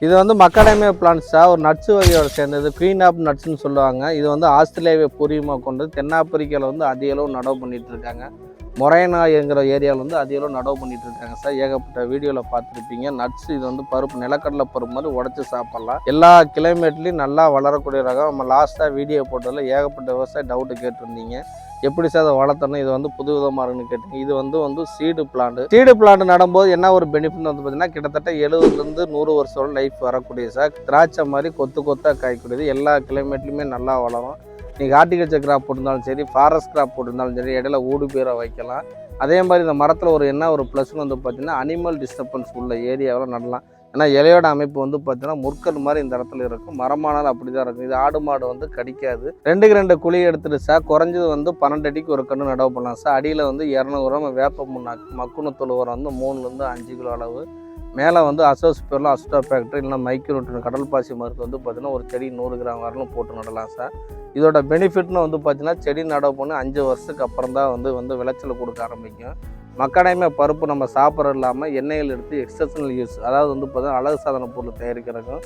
இது வந்து மக்காடேமியா பிளான்ட்ஸா ஒரு நட்ஸ் வகையோட சேர்ந்தது. குயின் ஆப் நட்ஸ்ன்னு சொல்லுவாங்க. இது வந்து ஆஸ்திரேலியாவை பூர்வீகமாக கொண்டது. தென்னாப்பிரிக்காவில் வந்து அதிக அளவு நடவு பண்ணிட்டு இருக்காங்க. மொரைனா என்கிற ஏரியாவில் வந்து அதிக அளவு நடவு பண்ணிட்டு இருக்காங்க சார். ஏகப்பட்ட வீடியோவில் பார்த்துருப்பீங்க. நட்ஸ் இது வந்து பருப்பு, நிலக்கடலை பருப்பு மாதிரி உடச்சி சாப்பிட்லாம். எல்லா கிளைமேட்லேயும் நல்லா வளரக்கூடிய ரகம். நம்ம லாஸ்ட்டாக வீடியோ போட்டதில் ஏகப்பட்ட விவசாய டவுட்டு கேட்டிருந்தீங்க. எப்படி சார் அதை வளர்த்தணும், இது வந்து புது விதமாக இருக்குன்னு கேட்டீங்க. இது வந்து சீடு பிளான்ட் நடும்போது என்ன ஒரு பெனிஃபிட் வந்து பார்த்தீங்கன்னா, கிட்டத்தட்ட 70லேருந்து 100 வருஷம் லைஃப் வரக்கூடிய சார். திராட்சை மாதிரி கொத்து கொத்தாக காய்க்கூடியது. எல்லா கிளைமேட்லையுமே நல்லா வளரும். நீங்கள் ஹார்டிகல்ச்சர் கிராப் போட்டிருந்தாலும் சரி, ஃபாரஸ்ட் கிராப் போட்டிருந்தாலும் சரி, இடையில ஊடு பேரை வைக்கலாம். அதே மாதிரி இந்த மரத்தில் ஒரு ப்ளஸ்ன்னு வந்து பார்த்தீங்கன்னா, அனிமல் டிஸ்டர்பன்ஸ் உள்ள ஏரியாவில் நடலாம். ஏன்னா இலையோட அமைப்பு வந்து பார்த்தீங்கன்னா முற்கள் மாதிரி இந்த இடத்துல இருக்கும். மரமானாலும் அப்படி தான் இருக்கும். இது ஆடு மாடு வந்து கடிக்காது. 2க்கு 2 குழி எடுத்துட்டு சார், குறைஞ்சது வந்து 12 அடிக்கு ஒரு கன்று நடவு பண்ணலாம் சார். அடியில் வந்து 200 கிராம் வேப்ப முன்னாக்கு, மக்குன தொழு உரம் வந்து 3லேருந்து 5 கிலோ அளவு. மேலே வந்து அசோஸ்பெர்லாம் அஸ்டோ ஃபேக்டரி இல்லைனா மைக்ரோட்டன் கடல் பாசி மருந்து வந்து பார்த்தீங்கன்னா ஒரு செடி 100 கிராம் வரலும் போட்டு நடலாம் சார். இதோட பெனிஃபிட்னு வந்து பார்த்தீங்கன்னா, செடி நடவு பண்ணி 5 வருஷத்துக்கு அப்புறம் தான் வந்து விளைச்சல் கொடுக்க ஆரம்பிக்கும். மக்காடேமியா பருப்பு நம்ம சாப்பிட்றது இல்லாமல் எண்ணெயில் எடுத்து எக்ஸ்டர்னல் யூஸ், அதாவது வந்து பார்த்தீங்கன்னா அழகு சாதன பொருள் தயாரிக்கிறதுக்கும்,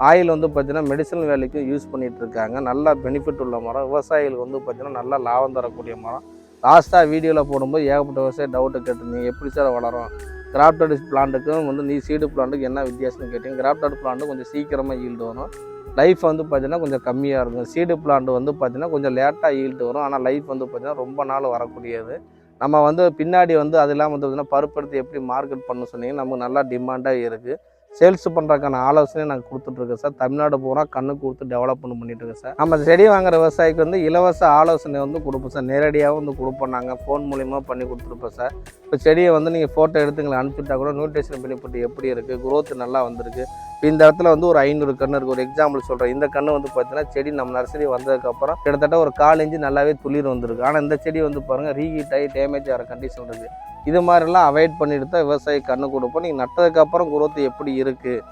ஆயில் வந்து பார்த்தீங்கன்னா மெடிசனல் வேலைக்கும் யூஸ் பண்ணிகிட்டு இருக்காங்க. நல்லா பெனிஃபிட் உள்ள மரம். விவசாயிகளுக்கு வந்து பார்த்தீங்கன்னா நல்லா லாபம் தரக்கூடிய மரம். லாஸ்ட்டாக வீடியோவில் போடும்போது ஏகப்பட்ட விவசாய டவுட்டு கேட்டிருந்தீங்க, எப்படி சார் வளரும், கிராஃப்டட் பிளான்ட்டுக்கும் வந்து நீ சீடு பிளான்ட்டுக்கு என்ன வித்தியாசம்னு கேட்டீங்க. கிராஃப்டட் பிளான்ட்டு கொஞ்சம் சீக்கிரமாக ஈல்டு வரும். லைஃப் வந்து பார்த்தீங்கன்னா கொஞ்சம் கம்மியாக இருக்கும். சீடு பிளான்ட் வந்து பார்த்தீங்கன்னா கொஞ்சம் லேட்டாக ஈல்டு வரும். ஆனால் லைஃப் வந்து பார்த்தீங்கன்னா ரொம்ப நாள் வரக்கூடியது. நம்ம வந்து பின்னாடி வந்து அது இல்லாமல் வந்து பார்த்தீங்கன்னா பருப்படுத்தி எப்படி மார்க்கெட் பண்ண சொன்னீங்கன்னா நமக்கு நல்லா டிமாண்டாக இருக்குது. சேல்ஸ் பண்ணுறதுக்கான ஆலோசனையை நாங்கள் கொடுத்துட்ருக்கோம் சார். தமிழ்நாடு பூரா கண்ணு கொடுத்து டெவலப்மெண்ட் பண்ணிட்டுருக்கோம் சார். நம்ம செடி வாங்குற விவசாயிக்கு வந்து இலவச ஆலோசனை வந்து கொடுப்போம் சார். நேரடியாகவும் வந்து கொடுப்போம். நாங்கள் ஃபோன் மூலிமா பண்ணி கொடுத்துருப்போம் சார். இப்போ செடியை வந்து நீங்கள் ஃபோட்டோ எடுத்து எங்களை அனுப்பிச்சுட்டா கூட நியூட்ரிஷன் பெனிஃபிட் எப்படி இருக்குது, குரோத் நல்லா வந்திருக்கு. இப்போ இந்த இடத்துல வந்து ஒரு 500 கன்று இருக்குது. ஒரு எக்ஸாம்பிள் சொல்கிறேன். இந்த கன்று வந்து பார்த்தீங்கன்னா செடி நம்ம நர்சரி வந்ததுக்கப்புறம் கிட்டத்தட்ட ஒரு 1/4 இன்ச்சு நல்லாவே துளிர் வந்திருக்கு. ஆனால் இந்த செடி வந்து பாருங்கள் ரீஹீட் ஆகி டேமேஜ் ஆகிற கண்டிஷன் இருக்குது. இது மாதிரிலாம் அவாய்ட் பண்ணிட்டு தான் விவசாயி கன்று கொடுப்போம். நீங்கள் நட்டதுக்கப்புறம் குரோத் எப்படி இருக்குது,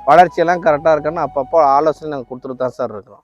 வளர்ச்சியெல்லாம் கரெக்டாக இருக்கான்னு அப்பப்போ ஆலோசனை நாங்கள் கொடுத்துட்டு தான் சார் இருக்கிறோம்.